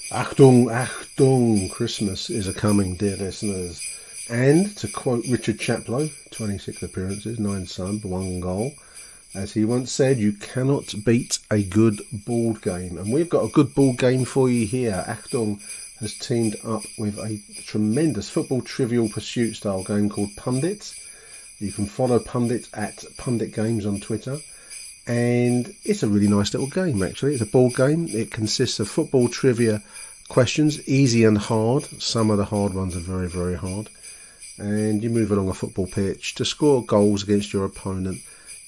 Achtung, Achtung, Christmas is a-coming, dear listeners. And to quote Richard Chaplow, 26 appearances, 9 sub, 1 goal. As he once said, you cannot beat a good board game. And we've got a good board game for you here. Achtung has teamed up with a tremendous football trivial pursuit style game called Pundit. You can follow Pundit at Pundit Games on Twitter. And it's a really nice little game, actually. It's a board game. It consists of football trivia questions, easy and hard. Some of the hard ones are very, very hard. And you move along a football pitch to score goals against your opponent.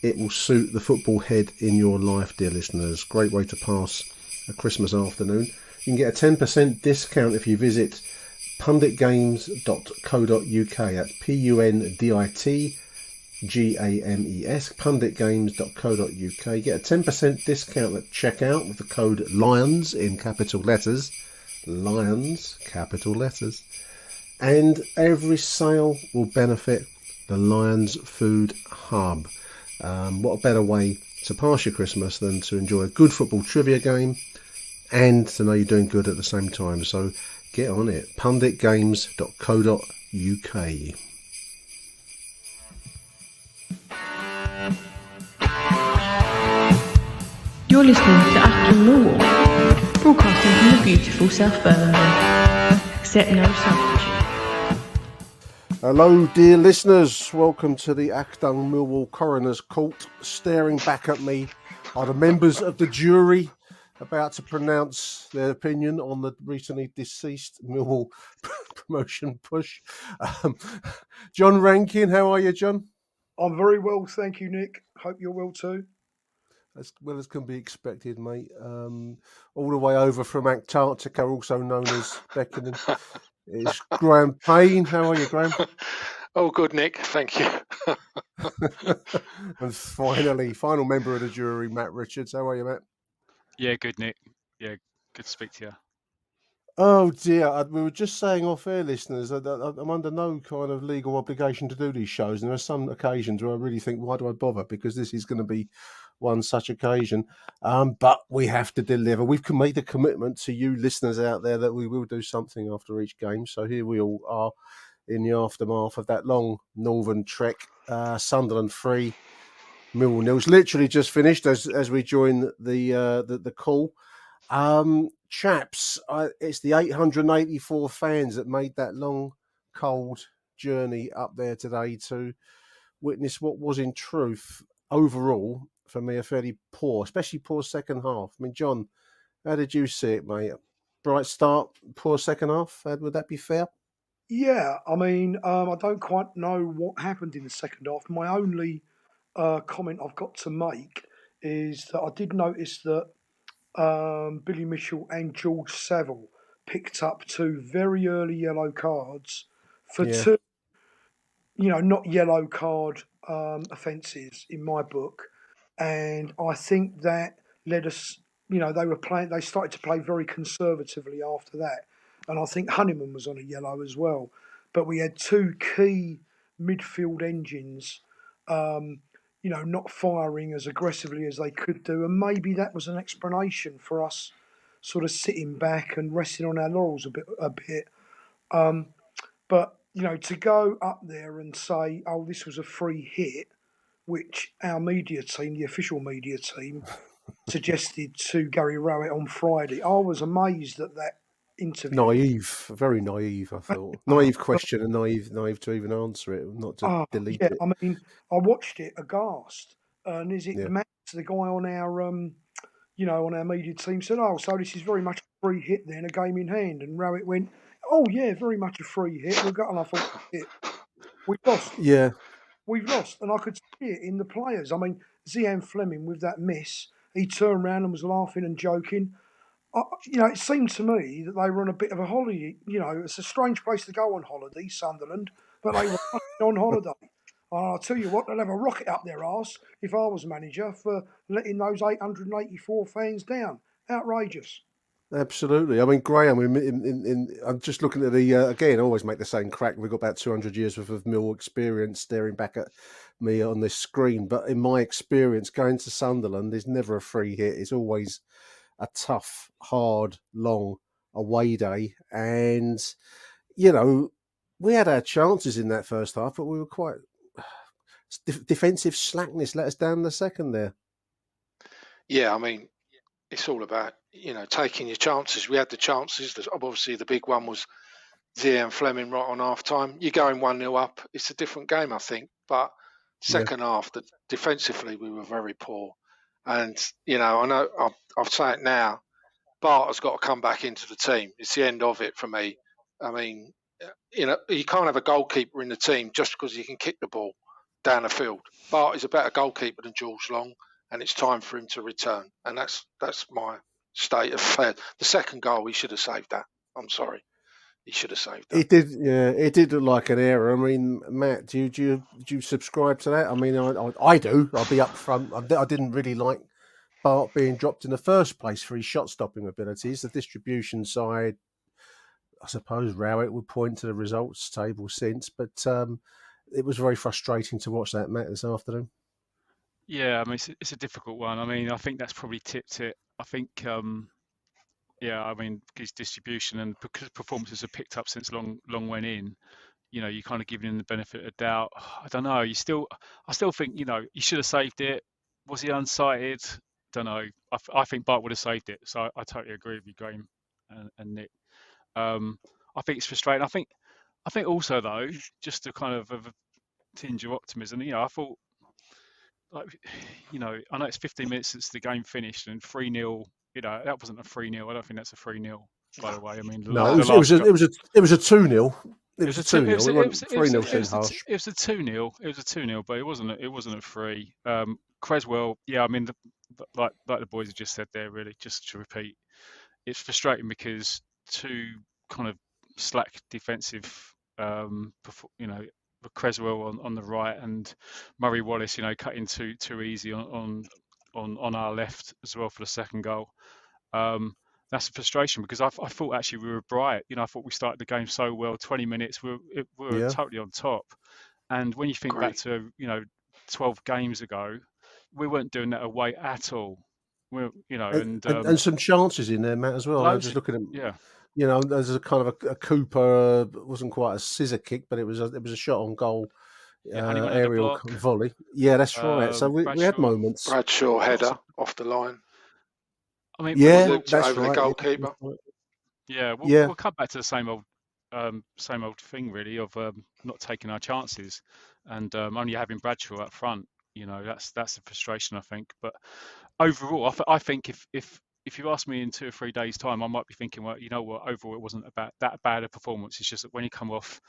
It will suit the football head in your life, dear listeners. Great way to pass a Christmas afternoon. You can get a 10% discount if you visit punditgames.co.uk. That's PUNDIT GAMES, punditgames.co.uk. Get a 10% discount at checkout with the code LIONS in capital letters. Lions, capital letters. And every sale will benefit the Lions Food Hub. What a better way to pass your Christmas than to enjoy a good football trivia game and to know you're doing good at the same time. So get on it. punditgames.co.uk. You're listening to Achtung Millwall, broadcasting from the beautiful South Birmingham. Accept no substitute. Hello, dear listeners. Welcome to the Achtung Millwall Coroner's Court. Staring back at me are the members of the jury about to pronounce their opinion on the recently deceased Millwall promotion push. John Rankin, how are you, John? I'm very well, thank you, Nick. Hope you're well too. As well as can be expected, mate. All the way over from Antarctica, also known as Beckenham. It's Graham Payne. How are you, Graham? Oh, good, Nick. Thank you. And finally, final member of the jury, Matt Richards. How are you, Matt? Yeah, good, Nick. Yeah, good to speak to you. Oh dear, we were just saying off air, listeners, I'm under no kind of legal obligation to do these shows. And there are some occasions where I really think, why do I bother? Because this is going to be one such occasion. But we have to deliver. We've made a commitment to you listeners out there that we will do something after each game. So here we all are in the aftermath of that long northern trek. Sunderland 3, Millwall 0. It's literally just finished as we join the call. Chaps, it's the 884 fans that made that long, cold journey up there today to witness what was in truth, overall, for me, a fairly poor, especially poor second half. I mean, John, how did you see it, mate? Bright start, poor second half. Would that be fair? Yeah, I mean, I don't quite know what happened in the second half. My only comment I've got to make is that I did notice that Billy Mitchell and George Saville picked up two very early yellow cards for two, not yellow card offences in my book, and I think that led us. They started to play very conservatively after that, and I think Honeyman was on a yellow as well. But we had two key midfield engines, not firing as aggressively as they could do, and maybe that was an explanation for us sort of sitting back and resting on our laurels a bit. But to go up there and say, "Oh, this was a free hit," which our media team, the official media team, suggested to Gary Rowett on Friday, I was amazed at that interview. Naive, very naive, I thought. Naive question and naive to even answer it, not to delete it. I mean, I watched it aghast. And is it Yeah. Matt, the guy on our on our media team, said, "Oh, so this is very much a free hit then, a game in hand." And Rowett went, "Oh yeah, very much a free hit." And I thought, we lost. Yeah. We've lost. And I could see it in the players. I mean, Zian Fleming with that miss, he turned around and was laughing and joking. It seemed to me that they were on a bit of a holiday. It's a strange place to go on holiday, Sunderland, but they were on holiday. And I'll tell you what, they'll have a rocket up their arse if I was manager for letting those 884 fans down. Outrageous. Absolutely. I mean, Graham, I'm just looking at the, again, I always make the same crack. We've got about 200 years worth of Mill experience staring back at me on this screen. But in my experience, going to Sunderland is never a free hit. It's always a tough, hard, long away day, and you know, we had our chances in that first half, but we were quite defensive slackness let us down in the second there. Yeah, I mean, it's all about, taking your chances. We had the chances. Obviously, the big one was Zia and Fleming right on half time. You're going 1-0 up. It's a different game, I think. But second half, defensively, we were very poor. And, I know I'll say it now. Bart has got to come back into the team. It's the end of it for me. I mean, you can't have a goalkeeper in the team just because he can kick the ball down the field. Bart is a better goalkeeper than George Long, and it's time for him to return. And that's my state of affairs. The second goal, he should have saved that. I'm sorry. He should have saved that. It did, yeah. It did look like an error. I mean, Matt, do you subscribe to that? I mean, I do. I'll be up front. I didn't really like Bart being dropped in the first place for his shot stopping abilities. The distribution side, I suppose, Rowett would point to the results table since, but it was very frustrating to watch that, Matt, this afternoon. Yeah, I mean, it's a difficult one. I mean, I think that's probably tipped it. I think, I mean, his distribution and because performances have picked up since Long went in, you kind of giving him the benefit of doubt. I don't know. I still think, he should have saved it. Was he unsighted? Don't know. I think Bart would have saved it. So I totally agree with you, Graham and Nick. I think it's frustrating. I think also though, just to kind of have a tinge of optimism, I thought, like, I know it's 15 minutes since the game finished and 3-0. That wasn't a 3-0. I don't think that's a 3-0. By the way, I mean, no, it was a 2-0. It was a 2-0. It was a 2-0. It was a 2-0. It was a 2-0, but it wasn't a 3. Creswell, yeah, I mean, like the boys have just said there, really, just to repeat, it's frustrating because two kind of slack defensive, Creswell on the right and Murray Wallace, cutting too easy on our left as well for the second goal. That's a frustration because I thought actually we were bright. I thought we started the game so well. 20 minutes, we were totally on top. And when you think back to 12 games ago, we weren't doing that away at all. And some chances in there, Matt, as well. I was just looking at there's a kind of a Cooper, wasn't quite a scissor kick, but it was a shot on goal, aerial volley. Yeah, that's right. So we had moments. Bradshaw header off the line. I mean, that's over right. The goalkeeper. Yeah, we'll come back to the same old thing really of not taking our chances and only having Bradshaw up front. That's the frustration, I think. But overall, I think if you ask me in 2 or 3 days' time, I might be thinking, well, you know what, overall it wasn't about that bad a performance. It's just that when you come off,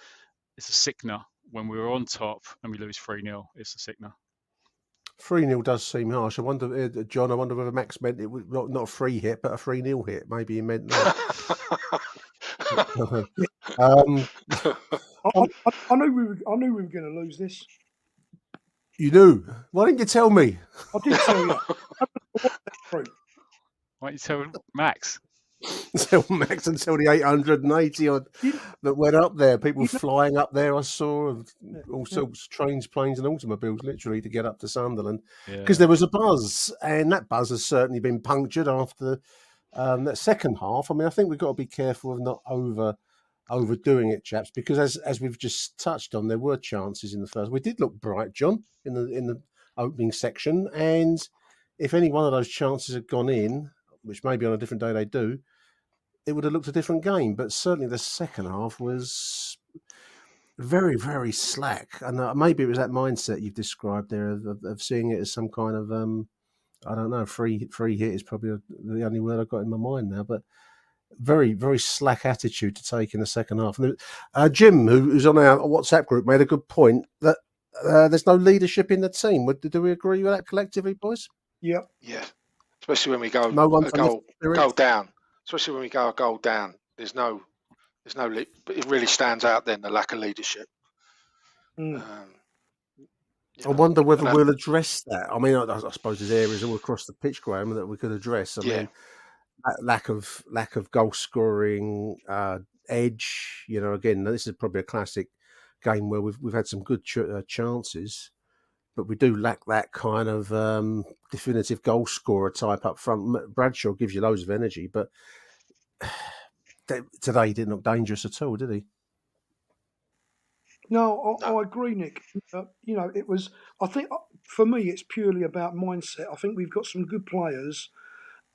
it's a sickener. When we were on top and we lose 3-0, it's a sickener. 3-0 does seem harsh. I wonder, John, whether Max meant it was not a free hit, but a 3-0 hit. Maybe he meant that. I knew we were going to lose this. You knew? Why didn't you tell me? I did tell you. Why don't you tell Max? Tell Max until the 880 odd that went up there. People flying up there, I saw, all sorts of trains, planes and automobiles, literally, to get up to Sunderland. Because there was a buzz, and that buzz has certainly been punctured after that second half. I mean, I think we've got to be careful of not overdoing it, chaps, because as we've just touched on, there were chances in the first. We did look bright, John, in the opening section, and if any one of those chances had gone in, which maybe on a different day they do, it would have looked a different game. But certainly the second half was very, very slack. And maybe it was that mindset you've described there of seeing it as some kind of, I don't know, free hit is probably the only word I've got in my mind now. But very, very slack attitude to take in the second half. And Jim, who's on our WhatsApp group, made a good point that there's no leadership in the team. Do we agree with that collectively, boys? Yeah. Yeah. Especially when we go goal down. Especially when we go a goal down. There's no it really stands out then, the lack of leadership. Mm. I wonder whether we'll address that. I mean, I suppose there's areas all across the pitch, Graham, that we could address. I mean, lack of goal scoring edge. Again, this is probably a classic game where we've had some good chances, but we do lack that kind of definitive goal scorer type up front. Bradshaw gives you loads of energy, but today he didn't look dangerous at all, did he? No, No. I agree, Nick. It was. I think for me, it's purely about mindset. I think we've got some good players,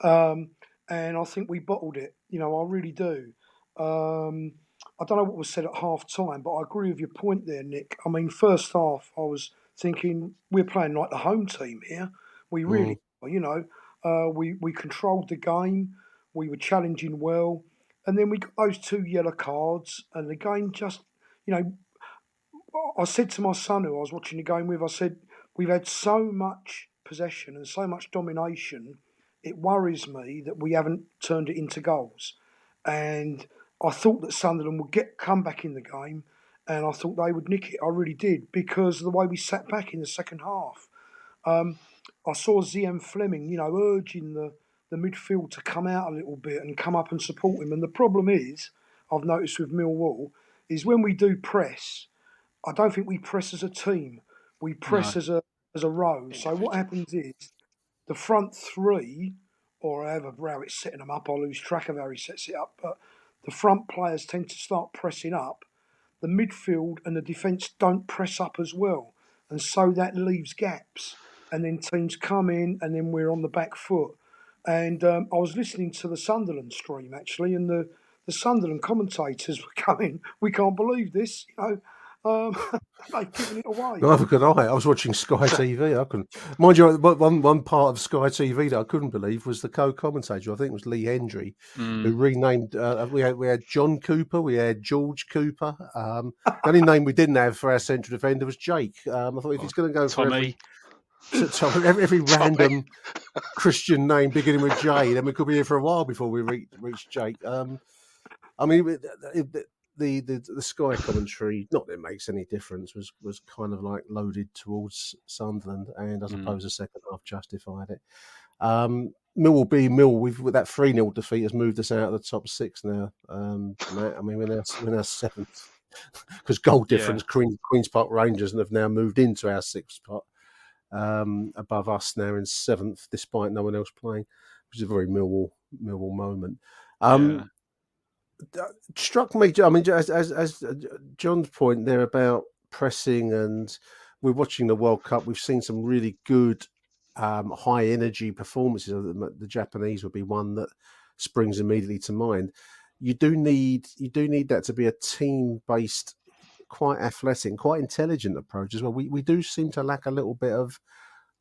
and I think we bottled it. I really do. I don't know what was said at half time, but I agree with your point there, Nick. I mean, first half, I was thinking we're playing like the home team here. We really, we controlled the game. We were challenging well, and then we got those 2 yellow cards, and the game just, you know, I said to my son who I was watching the game with, I said, we've had so much possession and so much domination, it worries me that we haven't turned it into goals. And I thought that Sunderland would come back in the game, and I thought they would nick it. I really did, because of the way we sat back in the second half. I saw ZM Fleming, urging the midfield to come out a little bit and come up and support him. And the problem is, I've noticed with Millwall, is when we do press, I don't think we press as a team. We press as a row. So what happens is the front three, or however Rowett's setting them up, I lose track of how he sets it up, but the front players tend to start pressing up. The midfield and the defence don't press up as well. And so that leaves gaps. And then teams come in, and then we're on the back foot. And I was listening to the Sunderland stream, actually, and the Sunderland commentators were going, we can't believe this, they've given it away. Neither could I. I was watching Sky TV. I couldn't. Mind you, one part of Sky TV that I couldn't believe was the co-commentator. I think it was Lee Hendry, who renamed. We had John Cooper, we had George Cooper. The only name we didn't have for our central defender was Jake. I thought if he's going to go Tommy. for every random Christian name beginning with J, then we could be here for a while before we reach Jake. I mean, the Sky commentary, not that it makes any difference, was kind of like loaded towards Sunderland, and I suppose the second half justified it. Millwall being Millwall, with that 3-0 defeat has moved us out of the top 6 now. Matt, I mean, we're now 7th because goal difference. Queen's Park Rangers have now moved into our 6th spot, above us now in 7th, despite no one else playing, which is a very Millwall moment. Struck me, I mean, as John's point there about pressing, and we're watching the World Cup, we've seen some really good high energy performances. The Japanese would be one that springs immediately to mind. You do need that to be a team based, quite athletic, quite intelligent approach as well. We do seem to lack a little bit of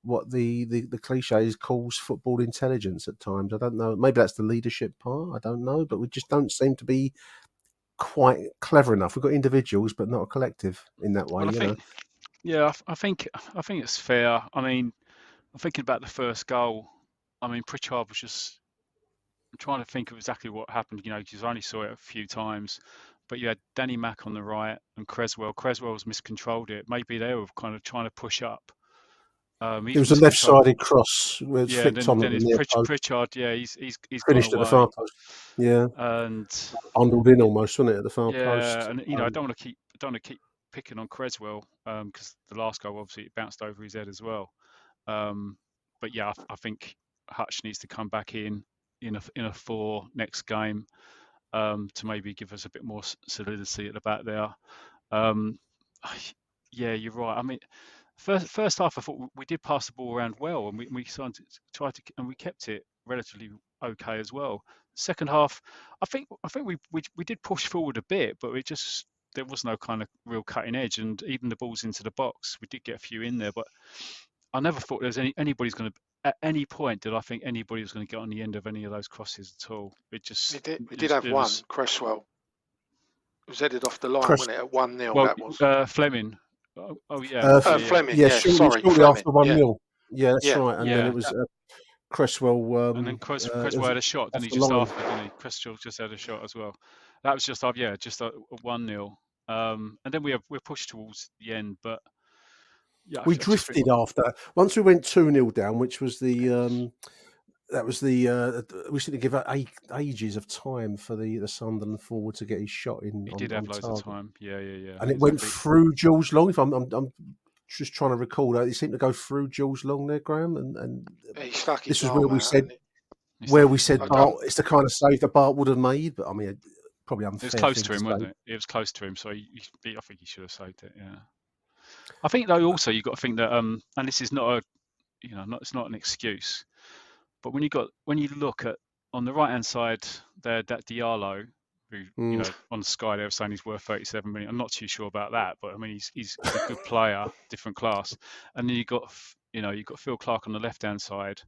what the cliches calls football intelligence at times. I don't know. Maybe that's the leadership part. I don't know. But we just don't seem to be quite clever enough. We've got individuals, but not a collective in that way. I think it's fair. I mean, I'm thinking about the first goal. I mean, Pritchard was just. I'm trying to think of exactly what happened. Because I only saw it a few times. But you had Danny Mack on the right and Creswell. Creswell's miscontrolled it. Maybe they were kind of trying to push up. It was a left-sided cross. Then Pritchard, he's finished gone at the far post. Yeah, and bundled in almost, wasn't it, at the far post? Yeah, and I don't want to keep picking on Creswell because the last goal obviously it bounced over his head as well. But yeah, I think Hutch needs to come back in a 4 next game to maybe give us a bit more solidity at the back there. Yeah, you're right. I mean. First half, I thought we did pass the ball around well, and we tried to, and we kept it relatively okay as well. Second half, I think we did push forward a bit, but there was no kind of real cutting edge, and even the balls into the box, we did get a few in there, but I never thought there was anybody's going to. At any point, did I think anybody was going to get on the end of any of those crosses at all? We did have one, Cresswell. It was headed off the line, wasn't it, at 1-0? Well, that was Fleming. Fleming. Yeah, sorry, shortly after Fleming. 1-0. Yeah, that's right. And then it was Cresswell. And then Cresswell had a shot, didn't he? Just after, didn't he? Cresswell just had a shot as well. That was just a 1-0. And then we pushed towards the end, but we drifted after. Once we went 2-0 down, which was the. We seem to give ages of time for the Sunderland forward to get his shot in. He did have loads of time. Yeah. And it went through Jules Long. If I'm just trying to recall that, he seemed to go through Jules Long there, Graham, and this was where we said Bart. It's the kind of save that Bart would have made. But I mean, probably unfair. It was close thing to him, say. wasn't it? It was close to him, so I think he should have saved it. Yeah. I think though also you've got to think that and this is not it's not an excuse, but when you look at on the right hand side there, that Diallo, who on Sky they were saying he's worth 37 million. I'm not too sure about that, but I mean he's a good player, different class. And then you've got Phil Clark on the left hand side,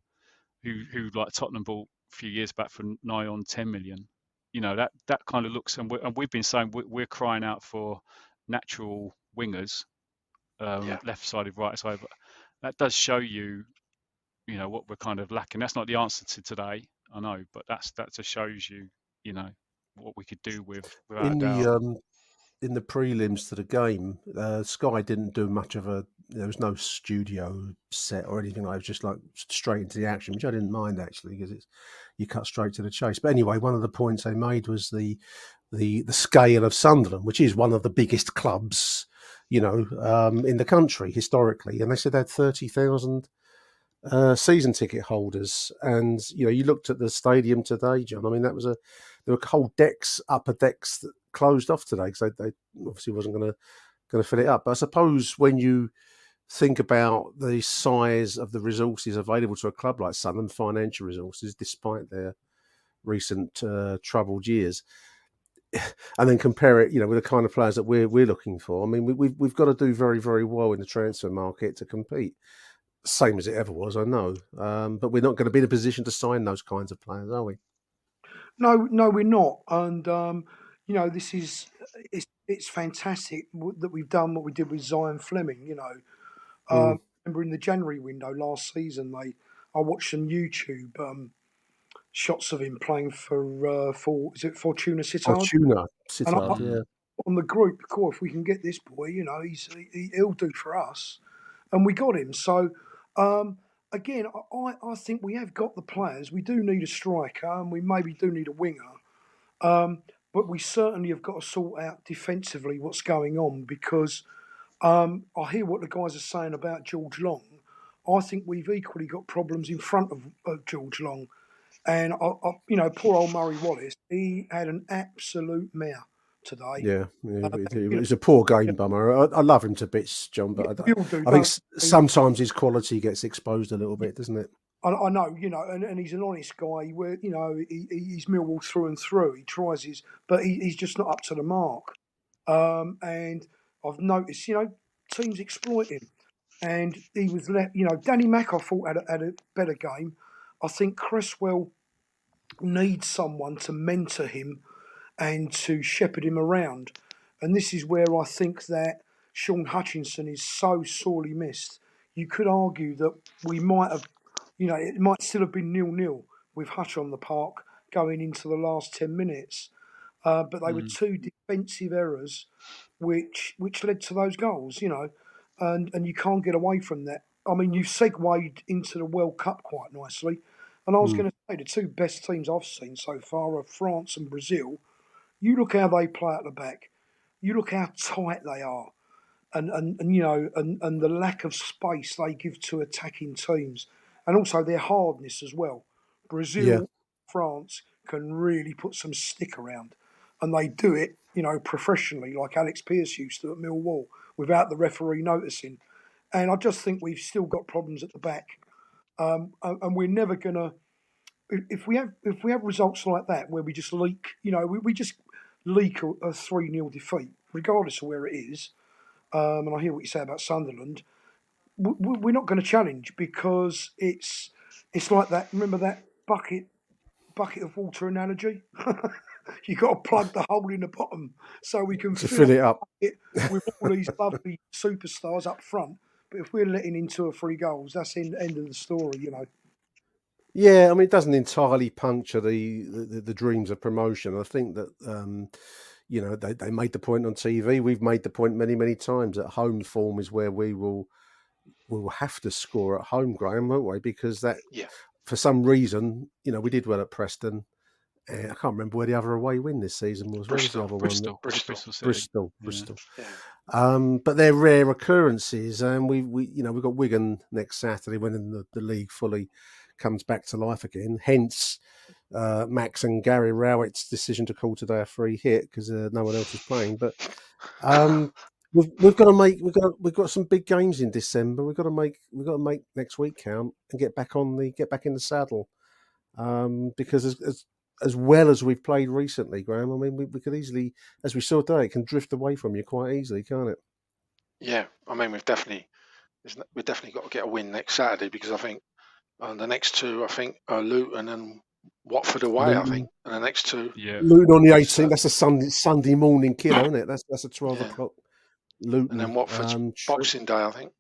who like Tottenham bought a few years back for nigh on 10 million. That kind of looks, and we've been saying we're crying out for natural wingers, left-sided, right-sided. But that does show you, what we're kind of lacking. That's not the answer to today, I know, but that just shows you, what we could do without a doubt. In the prelims to the game, Sky didn't do much of there was no studio set or anything like that. It was just like straight into the action, which I didn't mind actually, because you cut straight to the chase. But anyway, one of the points they made was the scale of Sunderland, which is one of the biggest clubs, in the country historically. And they said they had 30,000 season ticket holders. And, you looked at the stadium today, John. I mean, there were whole upper decks that closed off today because they obviously wasn't going to fill it up. But I suppose when you think about the size of the resources available to a club like Sunderland, financial resources, despite their recent troubled years, and then compare it, with the kind of players that we're looking for. I mean, we've got to do very, very well in the transfer market to compete. Same as it ever was, I know, but we're not going to be in a position to sign those kinds of players, are we? No, we're not. And this is it's fantastic that we've done what we did with Zion Fleming. Remember in the January window last season, I watched some YouTube shots of him playing for is it Fortuna Sittard? Fortuna Sittard, yeah. On the group, cool, if we can get this boy, he'll do for us, and we got him. So again, I think we have got the players. We do need a striker, and we maybe do need a winger. But we certainly have got to sort out defensively what's going on, because I hear what the guys are saying about George Long. I think we've equally got problems in front of George Long. And, poor old Murray Wallace, he had an absolute mare today. Yeah, it was a poor game, bummer. I love him to bits, John, but I think sometimes his quality gets exposed a little bit, doesn't it? I know, and he's an honest guy. Where he's Millwall through and through. He tries but he's just not up to the mark. And I've noticed, teams exploit him, and he was let. Danny Mack, I thought had a better game. I think Cresswell needs someone to mentor him and to shepherd him around, and this is where I think that Sean Hutchinson is so sorely missed. You could argue that we might have. It might still have been 0-0 with Hutch on the park going into the last 10 minutes. But they were two defensive errors which led to those goals, and you can't get away from that. I mean, you segued into the World Cup quite nicely. And I was going to say the two best teams I've seen so far are France and Brazil. You look how they play at the back. You look how tight they are. And the lack of space they give to attacking teams. And also their hardness as well. Brazil, France can really put some stick around. And they do it, professionally, like Alex Pearce used to at Millwall, without the referee noticing. And I just think we've still got problems at the back. And we're never going to... If we have results like that, where we just leak, we just leak a 3-0 defeat, regardless of where it is, and I hear what you say about Sunderland, we're not going to challenge, because it's like that. Remember that bucket of water analogy? You got to plug the hole in the bottom so we can fill it up with all these lovely superstars up front. But if we're letting in 2 or 3 goals, that's the end of the story, Yeah, I mean, it doesn't entirely puncture the dreams of promotion. I think that they made the point on TV. We've made the point many, many times that home form is where we will have to score at home, Graham, won't we? Because for some reason, we did well at Preston. I can't remember where the other away win this season was. Bristol. Bristol. But they're rare occurrences, and we've got Wigan next Saturday, winning the league fully comes back to life again. Hence, Max and Gary Rowett's decision to call today a free hit because no one else was playing. But we've got to make we've got some big games in December. We've got to make next week count and get back in the saddle. Because as well as we've played recently, Graham, I mean, we could easily, as we saw today, it can drift away from you quite easily, can't it? Yeah, I mean, we've definitely got to get a win next Saturday because I think the next two, I think, are Luton and Watford away. Luton. I think, and the next two, Luton on the 18th. That's a Sunday morning killer, isn't it? That's a 12 o'clock. Luton, and then Watford's Boxing Day, I think.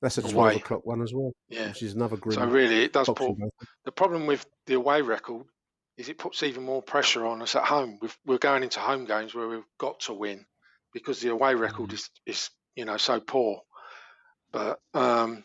That's a 12 o'clock one as well. Yeah, which is another grim. So really, it does put. The problem with the away record is it puts even more pressure on us at home. We're going into home games where we've got to win because the away record is so poor. But I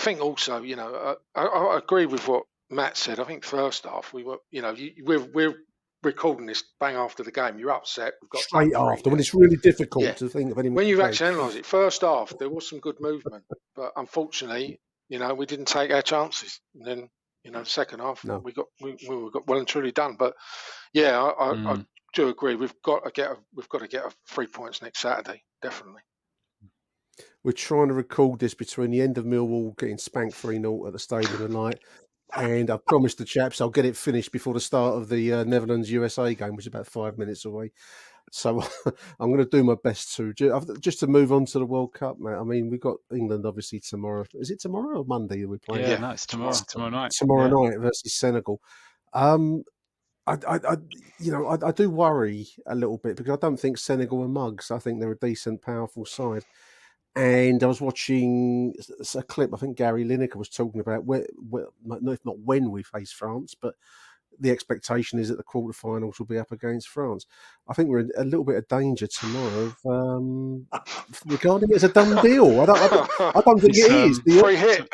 think also, I agree with what Matt said. I think first half we were, we're recording this bang after the game. You're upset. We've got straight after when it's really difficult to think of anyone. When you actually analyse it, first half there was some good movement, but unfortunately, we didn't take our chances. And then, the second half we got well and truly done. But yeah, I do agree. We've got to get 3 points next Saturday, definitely. We're trying to record this between the end of Millwall getting spanked 3-0 at the stadium tonight, and I've promised the chaps I'll get it finished before the start of the Netherlands-USA game, which is about 5 minutes away. So I'm going to do my best to just to move on to the World Cup, mate. I mean, we've got England obviously tomorrow. Is it tomorrow or Monday that we're playing? Yeah, no, it's tomorrow. Tomorrow night. Tomorrow night versus Senegal. I do worry a little bit because I don't think Senegal are mugs. I think they're a decent, powerful side. And I was watching a clip. I think Gary Lineker was talking about if not when we face France, but the expectation is that the quarterfinals will be up against France. I think we're in a little bit of danger tomorrow of regarding it as a done deal. I don't think it is. Free hit.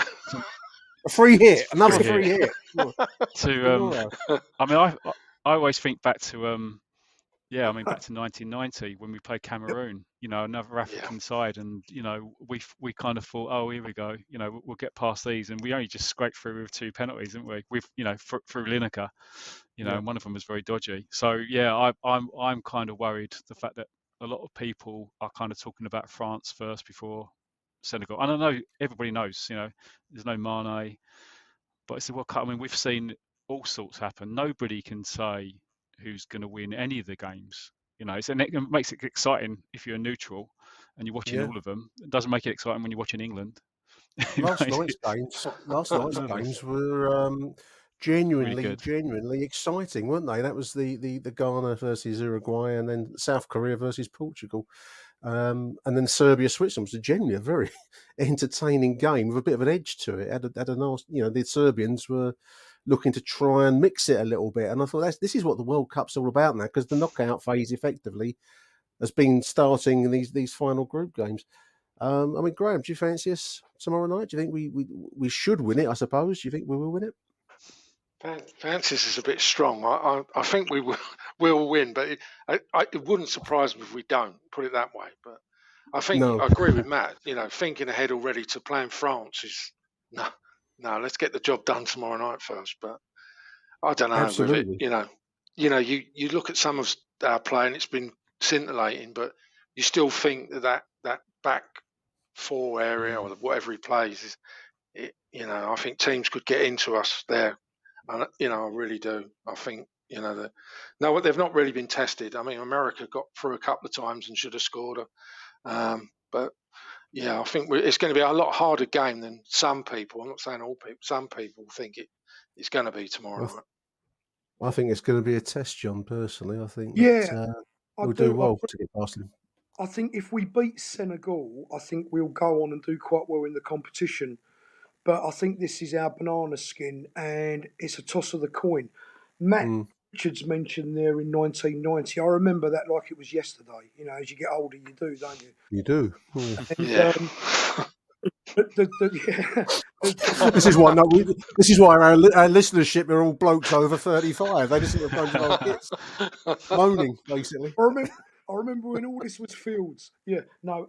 A free hit. Another free hit. I mean, I always think back to back to 1990 when we played Cameroon. Another African side, and we kind of thought, oh, here we go. We'll get past these, and we only just scraped through with 2 penalties, didn't we? With through Lineker, and one of them was very dodgy. So yeah, I'm kind of worried the fact that a lot of people are kind of talking about France first before Senegal. And I know everybody knows, there's no Mane, but it's the World Cup. I mean, we've seen all sorts happen. Nobody can say who's going to win any of the games. And it makes it exciting if you're neutral and you're watching all of them. It doesn't make it exciting when you're watching England. Last night's games were genuinely exciting, weren't they? That was the Ghana versus Uruguay, and then South Korea versus Portugal, and then Serbia Switzerland was genuinely a very entertaining game with a bit of an edge to it. Had a nice, the Serbians were looking to try and mix it a little bit. And I thought this is what the World Cup's all about now, because the knockout phase effectively has been starting in these final group games. I mean, Graham, do you fancy us tomorrow night? Do you think we should win it, I suppose? Do you think we will win it? Fancy is a bit strong. I think we will win, but it wouldn't surprise me if we don't, put it that way. But I think I agree with Matt. Thinking ahead already to playing France is no, let's get the job done tomorrow night first. But I don't know. Absolutely. With it, you look at some of our play and it's been scintillating, but you still think that back 4 area or whatever he plays is, I think teams could get into us there. And, I really do. I think, they've not really been tested. I mean, America got through a couple of times and should have scored. But yeah, I think it's going to be a lot harder game than some people. I'm not saying all people. Some people think it's going to be tomorrow night. I think it's going to be a test, John. Personally, I think we'll do well to get past them. I think if we beat Senegal, I think we'll go on and do quite well in the competition. But I think this is our banana skin, and it's a toss of the coin. Matt Richards mentioned there in 1990. I remember that like it was yesterday. As you get older, you do, don't you? You do. And, This is why our listenership are all blokes over 35. They listen to a bunch of old kids moaning, basically. I remember when all this was Fields. Yeah, no.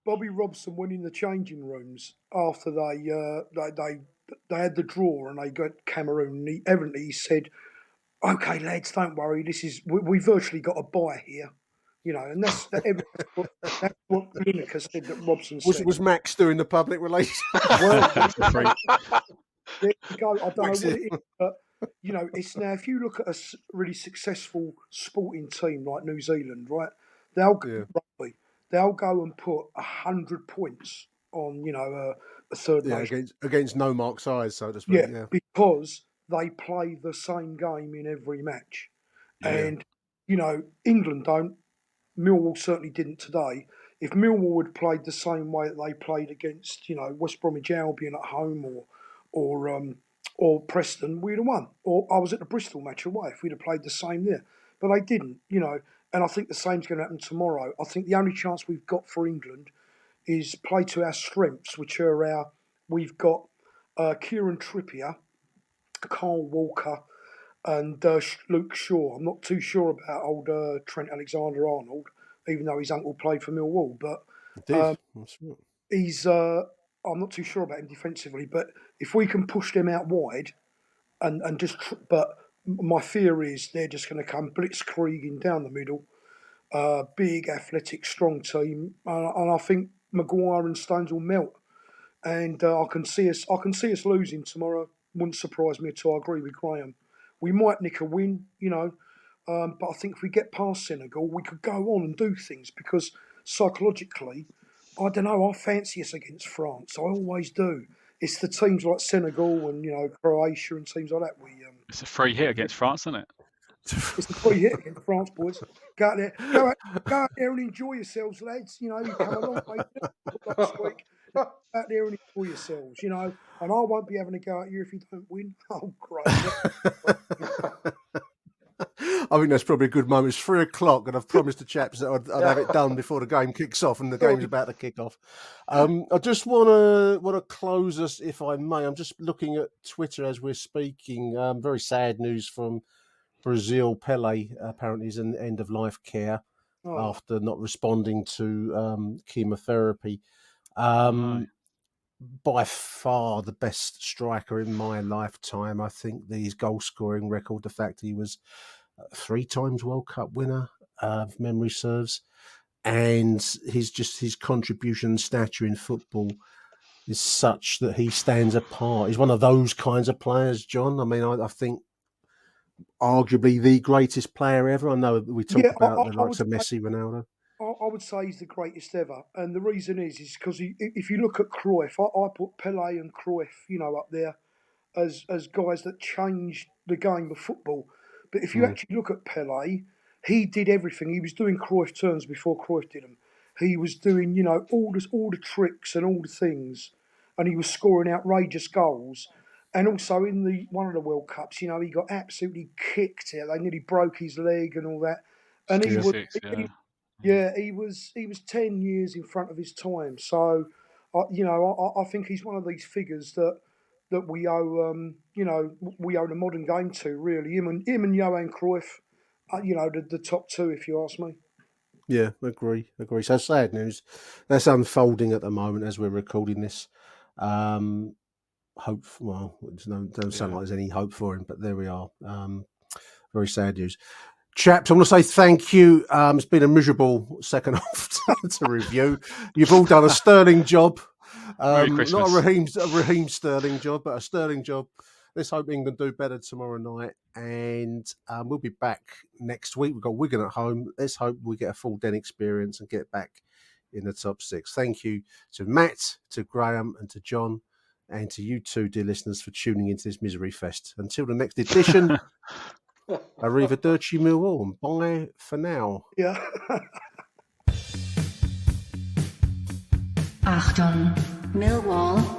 Bobby Robson went in the changing rooms after they had the draw and they got Cameroon. He said, "Okay, lads, don't worry. We virtually got a bye here, and that's what Lineker said that Robson said." Was Max doing the public relations? Well, Free. there you go. I don't know what it is, but it's now. If you look at a really successful sporting team like New Zealand, right? Rugby, they'll go and put 100 points on, a third nation. against no mark size, so to speak. Yeah, because they play the same game in every match, and England don't. Millwall certainly didn't today. If Millwall had played the same way that they played against, West Bromwich Albion at home or Preston, we'd have won. Or I was at the Bristol match away if we'd have played the same there. But they didn't, and I think the same's going to happen tomorrow. I think the only chance we've got for England is play to our strengths, which are we've got Kieran Trippier, Carl Walker, and Luke Shaw. I'm not too sure about old Trent Alexander-Arnold, even though his uncle played for Millwall. But I'm not too sure about him defensively. But if we can push them out wide, but my fear is they're just going to come blitzkrieging down the middle. Big, athletic, strong team, and I think Maguire and Stones will melt. And I can see us losing tomorrow. Wouldn't surprise me at all. I agree with Graham. We might nick a win, but I think if we get past Senegal, we could go on and do things because psychologically, I don't know, I fancy us against France. I always do. It's the teams like Senegal and, Croatia and teams like that. It's a free hit against France, isn't it? It's a free hit against France, boys. Go out there and enjoy yourselves, lads. You come a long way last week. Out there and enjoy yourselves, and I won't be having a go at you if you don't win. Oh, great. I think that's probably a good moment. It's 3:00 and I've promised the chaps that I'd have it done before the game kicks off, and the game's about to kick off. I just want to close us, if I may. I'm just looking at Twitter as we're speaking. Very sad news from Brazil. Pele apparently is in end of life care after not responding to chemotherapy. By far the best striker in my lifetime. I think his goal scoring record, the fact he was 3 times World Cup winner, if memory serves, and his contribution and stature in football is such that he stands apart. He's one of those kinds of players, John. I mean, I think arguably the greatest player ever. I know we talk about the likes of Messi, Ronaldo. I would say he's the greatest ever, and the reason is because if you look at Cruyff, I put Pele and Cruyff, up there as guys that changed the game of football. But if you actually look at Pele, he did everything. He was doing Cruyff turns before Cruyff did them. He was doing, all the tricks and all the things, and he was scoring outrageous goals. And also in one of the World Cups, he got absolutely kicked out. They nearly broke his leg and all that. And he was 10 years in front of his time. So, I think he's one of these figures that we owe, we owe the modern game to, really. Him and Johan Cruyff, the top 2, if you ask me. Yeah, agree. So sad news. That's unfolding at the moment as we're recording this. Doesn't sound like there's any hope for him, but there we are. Very sad news. Chaps, I want to say thank you. It's been a miserable second half to review. You've all done a sterling job. Not a Raheem Sterling job, but a sterling job. Let's hope England do better tomorrow night. And we'll be back next week. We've got Wigan at home. Let's hope we get a full Den experience and get back in the top 6. Thank you to Matt, to Graham, and to John, and to you two, dear listeners, for tuning into this misery fest. Until the next edition, Arrivederci Millwall, and bye for now. Yeah. Achtung, Millwall.